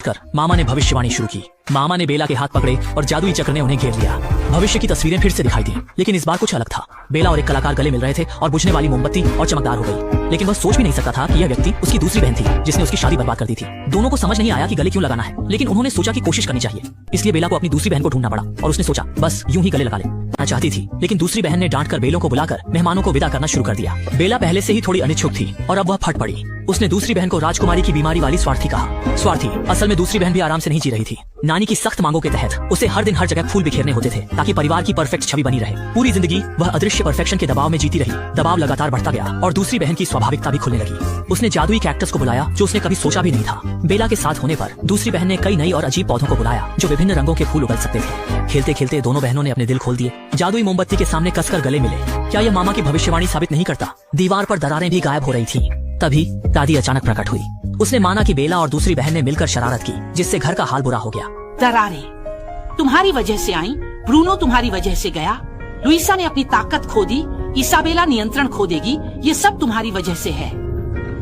कर मामा ने भविष्यवाणी शुरू की। मामा ने बेला के हाथ पकड़े और जादुई चक्र ने उन्हें घेर लिया। भविष्य की तस्वीरें फिर से दिखाई दी, लेकिन इस बार कुछ अलग था। बेला और एक कलाकार गले मिल रहे थे और बुझने वाली मोमबत्ती और चमकदार हो गई। लेकिन वह सोच भी नहीं सकता था कि यह व्यक्ति उसकी दूसरी बहन थी, जिसने उसकी शादी बर्बाद कर दी थी। दोनों को समझ नहीं आया कि गले क्यों लगाना है, लेकिन उन्होंने सोचा कि कोशिश करनी चाहिए। इसलिए बेला को अपनी दूसरी बहन को ढूंढना पड़ा और उसने सोचा बस यूं ही गले लगा ले। चाहती थी, लेकिन दूसरी बहन ने डांट कर बेलों को बुलाकर मेहमानों को विदा करना शुरू कर दिया। बेला पहले से ही थोड़ी अनिच्छुक थी और अब वह फट पड़ी। उसने दूसरी बहन को राजकुमारी की बीमारी वाली स्वार्थी कहा। स्वार्थी असल में दूसरी बहन भी आराम से नहीं जी रही थी। नानी की सख्त मांगों के तहत उसे हर दिन हर जगह फूल बिखेरने होते थे ताकि परिवार की परफेक्ट छवि बनी रहे। पूरी जिंदगी वह अदृश्य परफेक्शन के दबाव में जीती रही। दबाव लगातार बढ़ता गया और दूसरी बहन की स्वाभाविकता भी खुलने लगी। उसने जादुई कैक्टस को बुलाया जो उसने कभी सोचा भी नहीं था। बेला के साथ होने पर दूसरी बहन ने कई नई और अजीब पौधों को बुलाया जो विभिन्न रंगों के फूल उगल सकते थे। खेलते खेलते दोनों बहनों ने अपने दिल खोल दिए। जादुई मोमबत्ती के सामने कसकर गले मिले। क्या यह मामा की भविष्यवाणी साबित नहीं करता? दीवार पर दरारें भी गायब हो रही थी। तभी दादी अचानक प्रकट हुई। उसने माना कि बेला और दूसरी बहन ने मिलकर शरारत की, जिससे घर का हाल बुरा हो गया। दरारें तुम्हारी वजह से आई, ब्रूनो तुम्हारी वजह से गया, लुइसा ने अपनी ताकत खो दी, इसाबेला नियंत्रण खो देगी, ये सब तुम्हारी वजह से है।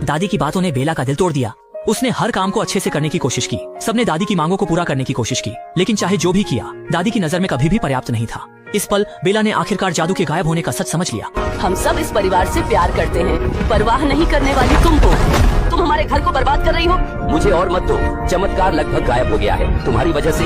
दादी की बातों ने बेला का दिल तोड़ दिया। उसने हर काम को अच्छे से करने की कोशिश की। सबने दादी की मांगों को पूरा करने की कोशिश की, लेकिन चाहे जो भी किया, दादी की नजर में कभी भी पर्याप्त नहीं था। इस पल बेला ने आखिरकार जादू के गायब होने का सच समझ लिया। हम सब इस परिवार से प्यार करते हैं, परवाह नहीं करने वाली तुम हमारे घर को बर्बाद कर रही हो। मुझे और मत दो, चमत्कार लगभग गायब हो गया है तुम्हारी वजह से।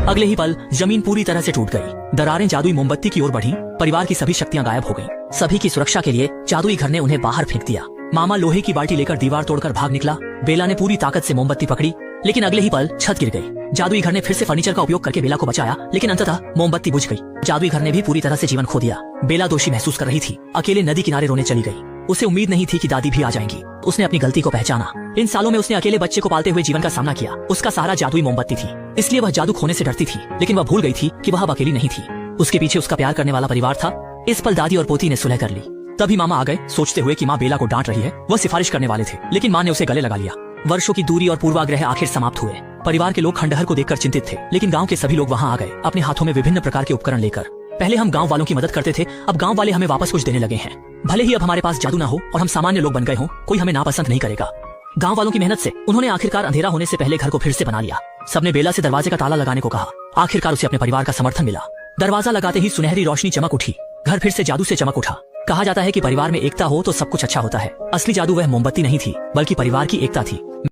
अगले ही पल जमीन पूरी तरह से टूट गई। दरारें जादुई मोमबत्ती की ओर बढ़ी। परिवार की सभी शक्तियां गायब हो गईं। सभी की सुरक्षा के लिए जादुई घर ने उन्हें बाहर फेंक दिया। मामा लोहे की बाल्टी लेकर दीवार तोड़कर भाग निकला। बेला ने पूरी ताकत से मोमबत्ती पकड़ी, लेकिन अगले ही पल छत गिर गई। जादुई घर ने फिर से फर्नीचर का उपयोग करके बेला को बचाया, लेकिन अंततः मोमबत्ती बुझ गई। जादुई घर ने भी पूरी तरह से जीवन खो दिया। बेला दोषी महसूस कर रही थी। अकेले नदी किनारे रोने चली गई। उसे उम्मीद नहीं थी कि दादी भी आ जाएंगी। उसने अपनी गलती को पहचाना। इन सालों में उसने अकेले बच्चे को पालते हुए जीवन का सामना किया। उसका सहारा जादुई मोमबत्ती थी, इसलिए वह जादू खोने से डरती थी। लेकिन वह भूल गई थी कि वह अब अकेली नहीं थी। उसके पीछे उसका प्यार करने वाला परिवार था। इस पल दादी और पोती ने सुलह कर ली। तभी मामा आ गए, सोचते हुए कि माँ बेला को डांट रही है। वह सिफारिश करने वाले थे, लेकिन माँ ने उसे गले लगा लिया। वर्षों की दूरी और पूर्वाग्रह आखिर समाप्त हुए। परिवार के लोग खंडहर को देखकर चिंतित थे, लेकिन गांव के सभी लोग वहां आ गए, अपने हाथों में विभिन्न प्रकार के उपकरण लेकर। पहले हम गांव वालों की मदद करते थे, अब गांव वाले हमें वापस कुछ देने लगे हैं। भले ही अब हमारे पास जादू ना हो और हम सामान्य लोग बन गए हों, कोई हमें नापसंद नहीं करेगा। गांव वालों की मेहनत से उन्होंने आखिरकार अंधेरा होने से पहले घर को फिर से बना लिया। सबने बेला से दरवाजे का ताला लगाने को कहा। आखिरकार उसे अपने परिवार का समर्थन मिला। दरवाजा लगाते ही सुनहरी रोशनी चमक उठी। घर फिर से जादू से चमक उठा। कहा जाता है कि परिवार में एकता हो तो सब कुछ अच्छा होता है। असली जादू वह मोमबत्ती नहीं थी, बल्कि परिवार की एकता थी।